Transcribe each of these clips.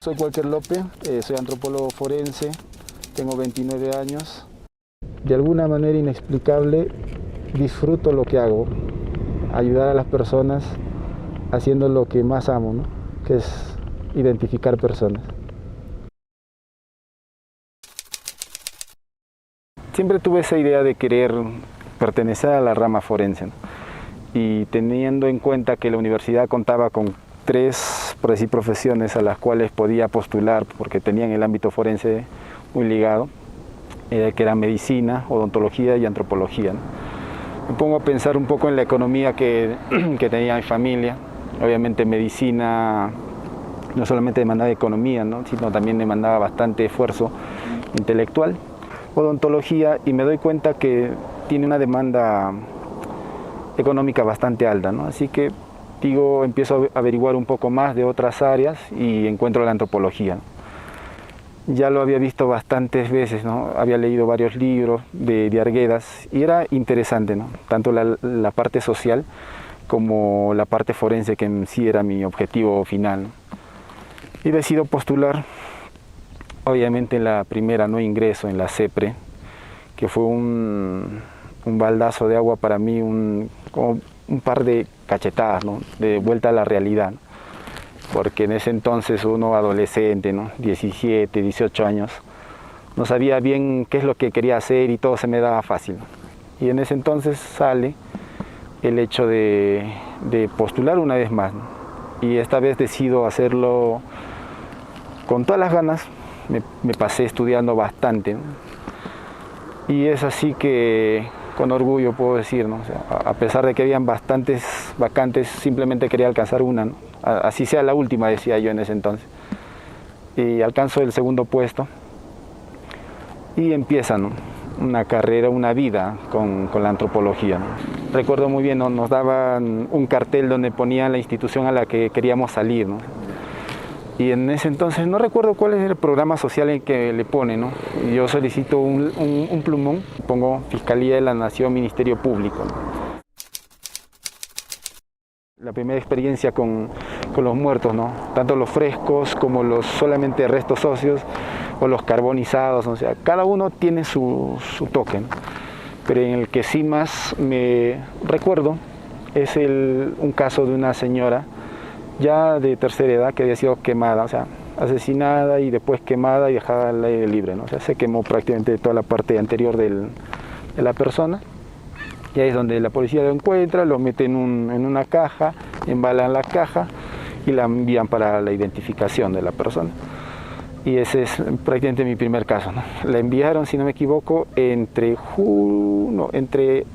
Soy Walker López, soy antropólogo forense, tengo 29 años. De alguna manera inexplicable disfruto lo que hago, ayudar a las personas haciendo lo que más amo, ¿no? Que es identificar personas. Siempre tuve esa idea de querer pertenecer a la rama forense, ¿no? Y teniendo en cuenta que la universidad contaba con 3, por decir, profesiones a las cuales podía postular porque tenían el ámbito forense muy ligado, que eran medicina, odontología y antropología, ¿no? Me pongo a pensar un poco en la economía que tenía mi familia. Obviamente medicina no solamente demandaba economía, ¿no? Sino también demandaba bastante esfuerzo intelectual. Odontología, y me doy cuenta que tiene una demanda económica bastante alta, ¿no? Así que empiezo a averiguar un poco más de otras áreas y encuentro la antropología, ¿no? Ya lo había visto bastantes veces, ¿no? Había leído varios libros de Arguedas y era interesante, ¿no? Tanto la parte social como la parte forense, que en sí era mi objetivo final, ¿no? Y decido postular. Obviamente en la primera no ingreso, en la CEPRE, que fue un baldazo de agua para mí, como un par de cachetadas, ¿no? De vuelta a la realidad, ¿no? Porque en ese entonces uno adolescente, ¿no? 17, 18 años, no sabía bien qué es lo que quería hacer y todo se me daba fácil, ¿no? Y en ese entonces sale el hecho de postular una vez más, ¿no? Y esta vez decido hacerlo con todas las ganas. Me pasé estudiando bastante, ¿no? Y es así que con orgullo puedo decir, ¿no? O sea, a pesar de que habían bastantes vacantes, simplemente quería alcanzar una, ¿no? Así sea la última, decía yo en ese entonces. Y alcanzo el segundo puesto y empieza, ¿no? Una carrera, una vida con la antropología, ¿no? Recuerdo muy bien, ¿no? Nos daban un cartel donde ponían la institución a la que queríamos salir, ¿no? Y en ese entonces no recuerdo cuál es el programa social en que le pone, ¿no? Yo solicito un plumón, pongo Fiscalía de la Nación, Ministerio Público, ¿no? La primera experiencia con los muertos, ¿no? Tanto los frescos como los solamente restos óseos o los carbonizados, ¿no? O sea, cada uno tiene su toque, ¿no? Pero en el que sí más me recuerdo es un caso de una señora ya de tercera edad que había sido quemada, o sea, asesinada y después quemada y dejada al aire libre, ¿no? O sea, se quemó prácticamente toda la parte anterior de la persona. Y ahí es donde la policía lo encuentra, lo mete en una caja, embalan la caja y la envían para la identificación de la persona. Y ese es prácticamente mi primer caso, ¿no? La enviaron, si no me equivoco, entre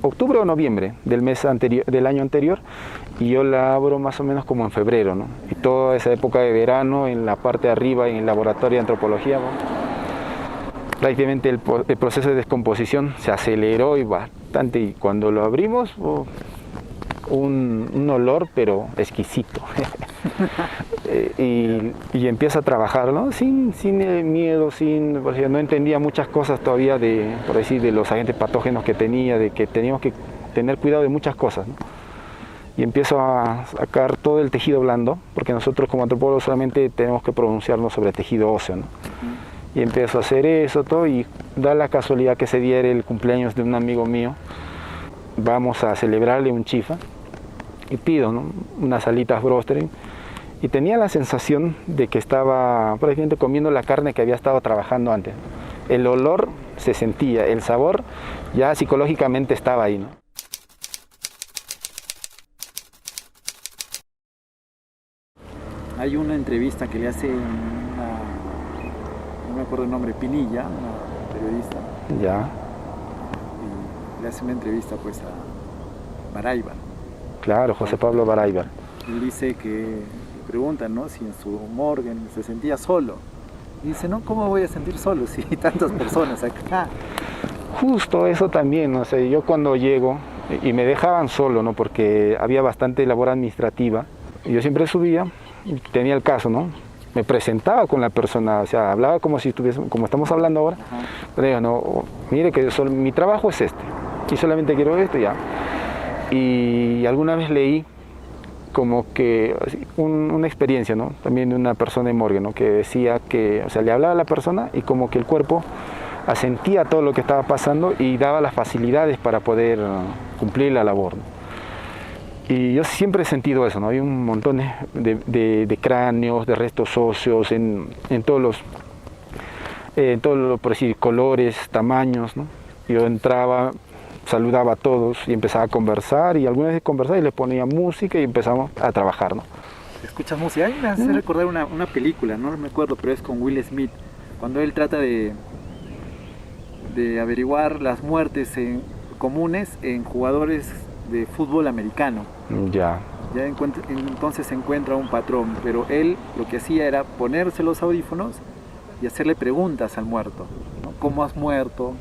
octubre o noviembre del año anterior, y yo la abro más o menos como en febrero, ¿no? Y toda esa época de verano, en la parte de arriba, en el laboratorio de antropología, ¿no? Prácticamente el proceso de descomposición se aceleró y bastante, y cuando lo abrimos, un olor pero exquisito. y empieza a trabajar, ¿no? Sin miedo, porque no entendía muchas cosas todavía por decir, de los agentes patógenos que tenía, de que teníamos que tener cuidado de muchas cosas, ¿no? Y empiezo a sacar todo el tejido blando, porque nosotros como antropólogos solamente tenemos que pronunciarnos sobre tejido óseo, ¿no? Y empiezo a hacer eso todo, y da la casualidad que se diera el cumpleaños de un amigo mío. Vamos a celebrarle un chifa y pido, ¿no? Unas alitas bróster, y tenía la sensación de que estaba prácticamente comiendo la carne que había estado trabajando antes. El olor se sentía, el sabor ya psicológicamente estaba ahí, ¿no? Hay una entrevista que le hace no me acuerdo el nombre, Pinilla, una periodista. Ya. Y le hace una entrevista pues a Baraybar. Claro, José Pablo Baraybar. Él dice que le preguntan, ¿no? Si en su morgue se sentía solo. Y dice, no, ¿cómo voy a sentir solo si hay tantas personas acá? Justo eso también, ¿no? O sea, yo cuando llego y me dejaban solo, ¿no? Porque había bastante labor administrativa. Yo siempre subía y tenía el caso, ¿no? Me presentaba con la persona, o sea, hablaba como si como estamos hablando ahora. Pero digo, no, mire que mi trabajo es este y solamente quiero esto, ya. Y alguna vez leí como que una experiencia, ¿no? También de una persona en morgue, ¿no? Que decía que, o sea, le hablaba a la persona y como que el cuerpo asentía todo lo que estaba pasando y daba las facilidades para poder cumplir la labor, ¿no? Y yo siempre he sentido eso, ¿no? Hay un montón de cráneos, de restos óseos en todos los, por decir, colores, tamaños, ¿no? Yo entraba, saludaba a todos y empezaba a conversar, y algunas veces conversaba y les ponía música y empezamos a trabajar, ¿no? ¿Escuchas música? A mí me hace recordar una película, no me acuerdo, pero es con Will Smith, cuando él trata de averiguar las muertes comunes en jugadores de fútbol americano. Ya. Entonces encuentra un patrón, pero él lo que hacía era ponerse los audífonos y hacerle preguntas al muerto, ¿no? ¿Cómo has muerto?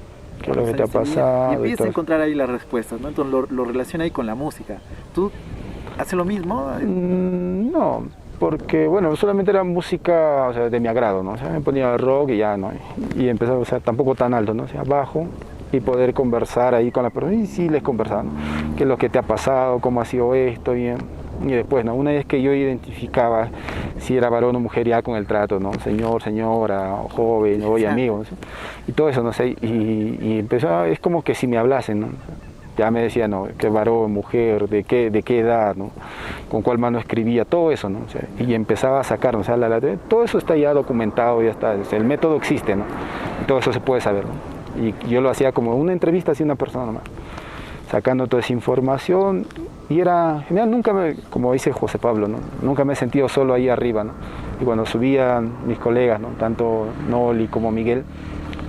¿Qué es lo que te ha pasado? Y empieza a encontrar ahí las respuestas, ¿no? Entonces lo relaciona ahí con la música. ¿Tú haces lo mismo? No, porque bueno, solamente era música, o sea, de mi agrado, ¿no? O sea, me ponía rock y ya, ¿no? Y empezaba, o sea, tampoco tan alto, ¿no? O sea, bajo, y poder conversar ahí con la persona, y sí les conversaba, ¿no? ¿Qué es lo que te ha pasado? ¿Cómo ha sido esto? Y después, ¿no? Una vez que yo identificaba si era varón o mujer, ya con el trato, ¿no? Señor, señora, joven, hoy amigo, ¿no? Y todo eso, no sé, y empezó, es como que si me hablasen, ¿no? Ya me decía, ¿no? ¿Qué varón, mujer, de qué edad, ¿no? Con cuál mano escribía, todo eso, ¿no? O sea, y empezaba a sacar, ¿no? O sea, todo eso está ya documentado, ya está, o sea, el método existe, ¿no? Y todo eso se puede saber, ¿no? Y yo lo hacía como una entrevista hacia una persona nomás, sacando toda esa información, y era genial. Nunca como dice José Pablo, ¿no? Nunca me he sentido solo ahí arriba, ¿no? Y cuando subían mis colegas, ¿no? Tanto Noli como Miguel,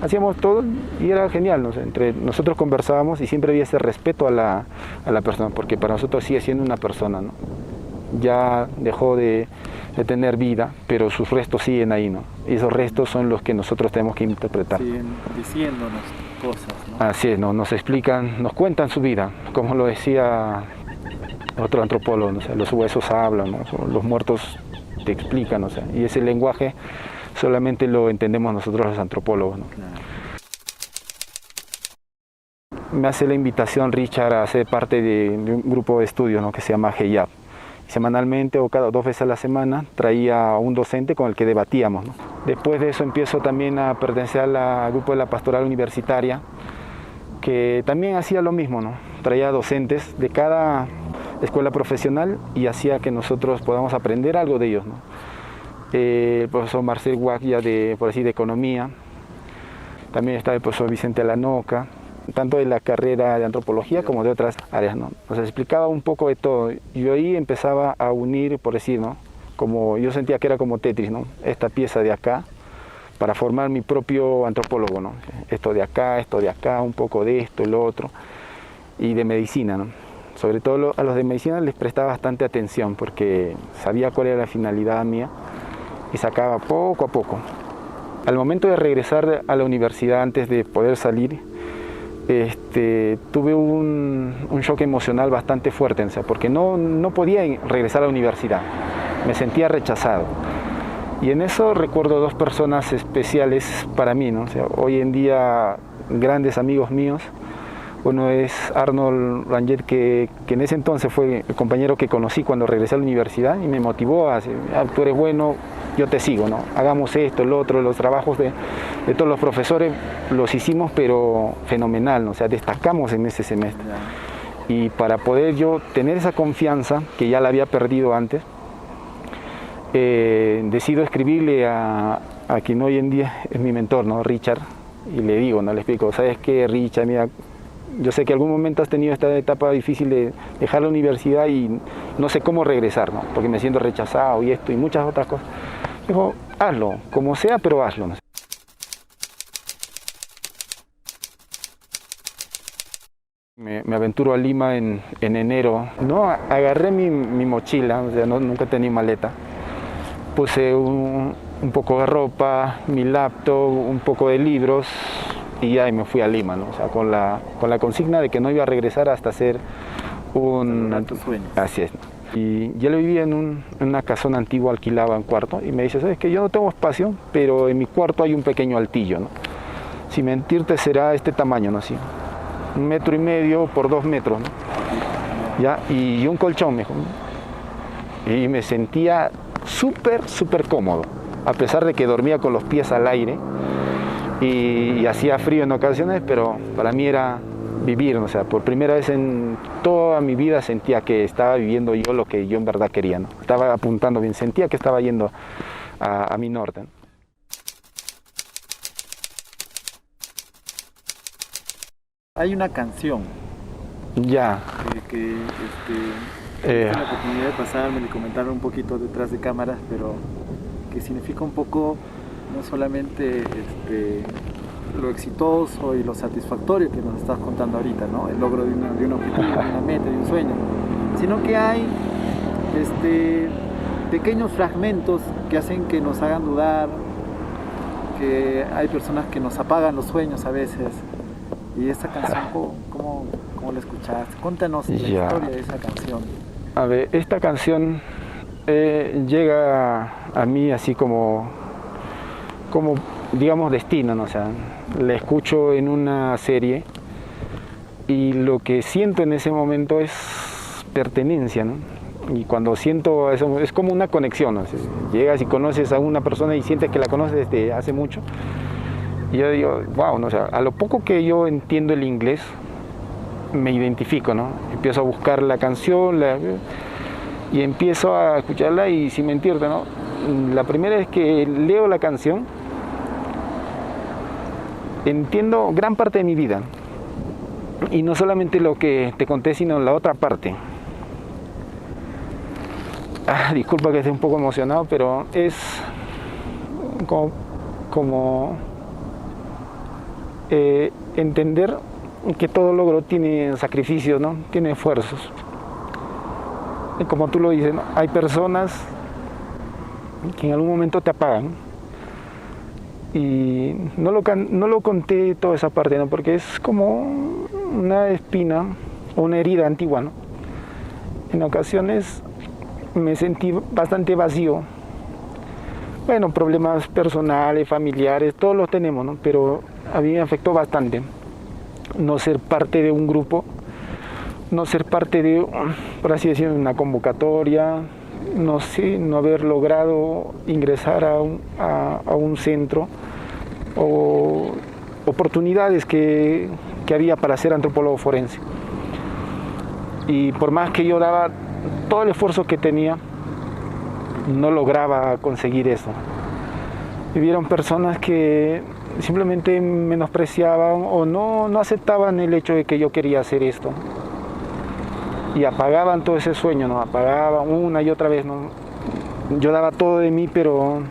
hacíamos todo y era genial, ¿no? Entre nosotros conversábamos y siempre había ese respeto a la persona, porque para nosotros sigue siendo una persona, ¿no? Ya dejó de tener vida, pero sus restos siguen ahí, ¿no? Y esos restos son los que nosotros tenemos que interpretar. Siguen diciéndonos cosas, ¿no? Así es, ¿no? Nos explican, nos cuentan su vida, como lo decía otro antropólogo, ¿no? O sea, los huesos hablan, ¿no? Los muertos te explican, o sea, y ese lenguaje solamente lo entendemos nosotros los antropólogos, ¿no? Claro. Me hace la invitación Richard a ser parte de un grupo de estudio, ¿no? Que se llama GEIAP. Semanalmente o cada 2 veces a la semana traía a un docente con el que debatíamos, ¿no? Después de eso empiezo también a pertenecer al grupo de la pastoral universitaria, que también hacía lo mismo, ¿no? Traía docentes de cada escuela profesional y hacía que nosotros podamos aprender algo de ellos, ¿no? El profesor Marcel Guaglia por decir, de Economía, también estaba el profesor Vicente Alanoca, tanto de la carrera de antropología como de otras áreas, ¿no? Nos explicaba un poco de todo. Yo ahí empezaba a unir, por decir, ¿no? Como yo sentía que era como Tetris, ¿no? Esta pieza de acá, para formar mi propio antropólogo, ¿no? Esto de acá, un poco de esto, lo otro, y de medicina, ¿no? Sobre todo a los de medicina les prestaba bastante atención porque sabía cuál era la finalidad mía y sacaba poco a poco. Al momento de regresar a la universidad, antes de poder salir, tuve un shock emocional bastante fuerte, o sea, porque no podía regresar a la universidad, me sentía rechazado. Y en eso recuerdo 2 personas especiales para mí, ¿no? O sea, hoy en día grandes amigos míos. Uno es Arnold Ranget, que en ese entonces fue el compañero que conocí cuando regresé a la universidad y me motivó a decir, tú eres bueno, yo te sigo, ¿no? Hagamos esto, lo otro. Los trabajos de todos los profesores los hicimos, pero fenomenal, ¿no? O sea, destacamos en ese semestre. Y para poder yo tener esa confianza, que ya la había perdido antes, decido escribirle a quien hoy en día es mi mentor, ¿no? Richard, y le digo, ¿no? Le explico, ¿sabes qué, Richard? Mira, yo sé que algún momento has tenido esta etapa difícil de dejar la universidad y no sé cómo regresar, ¿no? Porque me siento rechazado y esto y muchas otras cosas. Dijo, hazlo, como sea, pero hazlo. Me aventuro a Lima en enero. No, agarré mi mochila, o sea, nunca tenía maleta. Puse un poco de ropa, mi laptop, un poco de libros, y ya me fui a Lima, ¿no? O sea, con la consigna de que no iba a regresar hasta hacer así es, ¿no? Y yo le vivía en una casona antigua, alquilaba un cuarto, y me dice, ¿sabes qué? Yo no tengo espacio, pero en mi cuarto hay un pequeño altillo, ¿no? Sin mentirte será este tamaño, ¿no? Así, 1,5 metros por 2 metros, ¿no? ¿Ya? Y un colchón, me dijo. y me sentía súper cómodo, a pesar de que dormía con los pies al aire y hacía frío en ocasiones, pero para mí era vivir, o sea, por primera vez en toda mi vida sentía que estaba viviendo yo lo que yo en verdad quería, ¿no? Estaba apuntando bien, sentía que estaba yendo a mi norte, ¿no? Hay una canción Ya. que tuve la oportunidad de pasarme y comentar un poquito detrás de cámaras, pero que significa un poco no solamente lo exitoso y lo satisfactorio que nos estás contando ahorita, ¿no? El logro de un objetivo, de una meta, de un sueño, sino que hay pequeños fragmentos que hacen que nos hagan dudar, que hay personas que nos apagan los sueños a veces. Y esta canción, ¿cómo la escuchaste? Cuéntanos la historia de esa canción. A ver, esta canción llega a mí así como digamos destino, ¿no? O sea, la escucho en una serie y lo que siento en ese momento es pertenencia, ¿no? Y cuando siento eso es como una conexión, ¿no? Llegas y conoces a una persona y sientes que la conoces desde hace mucho. Y yo digo, wow, ¿no? O sea, a lo poco que yo entiendo el inglés, me identifico, ¿no? Empiezo a buscar la canción y empiezo a escucharla y sin mentirte, ¿no? La primera vez que leo la canción, entiendo gran parte de mi vida. Y no solamente lo que te conté, sino la otra parte. Disculpa que esté un poco emocionado, pero es como entender que todo logro tiene sacrificios, ¿no? Tiene esfuerzos. Y como tú lo dices, ¿no? Hay personas que en algún momento te apagan. Y no lo conté toda esa parte, ¿no? Porque es como una espina o una herida antigua, ¿no? En ocasiones me sentí bastante vacío. Bueno, problemas personales, familiares, todos los tenemos, ¿no? Pero a mí me afectó bastante no ser parte de un grupo, no ser parte de, por así decirlo, una convocatoria, no sé, no haber logrado ingresar a un centro o oportunidades que había para ser antropólogo forense. Y por más que yo daba todo el esfuerzo que tenía, no lograba conseguir eso. Vivieron personas que simplemente menospreciaban o no aceptaban el hecho de que yo quería hacer esto. Y apagaban todo ese sueño, ¿no? Apagaban una y otra vez, ¿no? Yo daba todo de mí, pero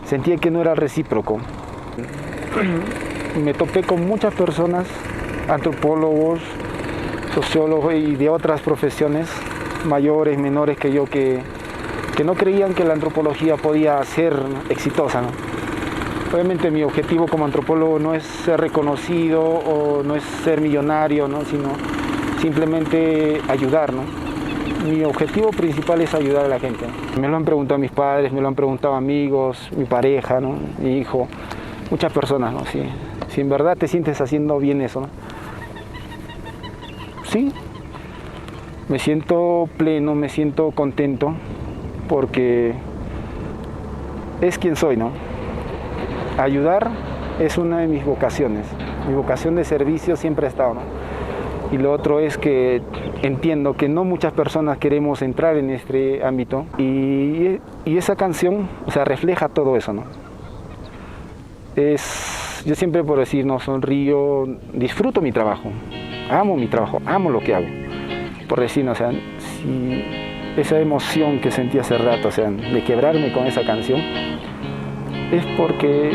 sentía que no era recíproco. Me topé con muchas personas, antropólogos, sociólogos y de otras profesiones, mayores, menores que yo, que no creían que la antropología podía ser exitosa, ¿no? Obviamente mi objetivo como antropólogo no es ser reconocido o no es ser millonario, ¿no? Sino simplemente ayudar, ¿no? Mi objetivo principal es ayudar a la gente. Me lo han preguntado mis padres, me lo han preguntado amigos, mi pareja, ¿no? Mi hijo, muchas personas, ¿no? Si en verdad te sientes haciendo bien eso, ¿no? Sí, me siento pleno, me siento contento porque es quien soy, ¿no? Ayudar es una de mis vocaciones. Mi vocación de servicio siempre ha estado, ¿no? Y lo otro es que entiendo que no muchas personas queremos entrar en este ámbito y esa canción, o sea, refleja todo eso, ¿no? Yo siempre por decir, no, sonrío, disfruto mi trabajo, amo lo que hago. Por decir, o sea, si esa emoción que sentí hace rato, o sea, de quebrarme con esa canción, es porque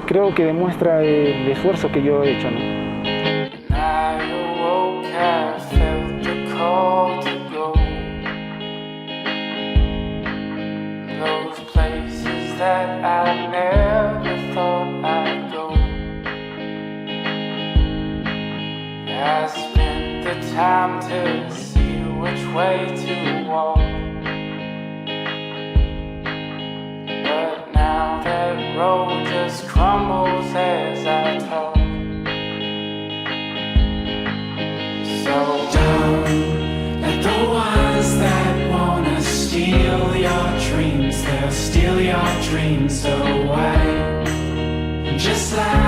creo que demuestra el esfuerzo que yo he hecho, ¿no? Time to see which way to walk, but now that road just crumbles as I talk. So don't let the ones that They'll steal your dreams away. Just like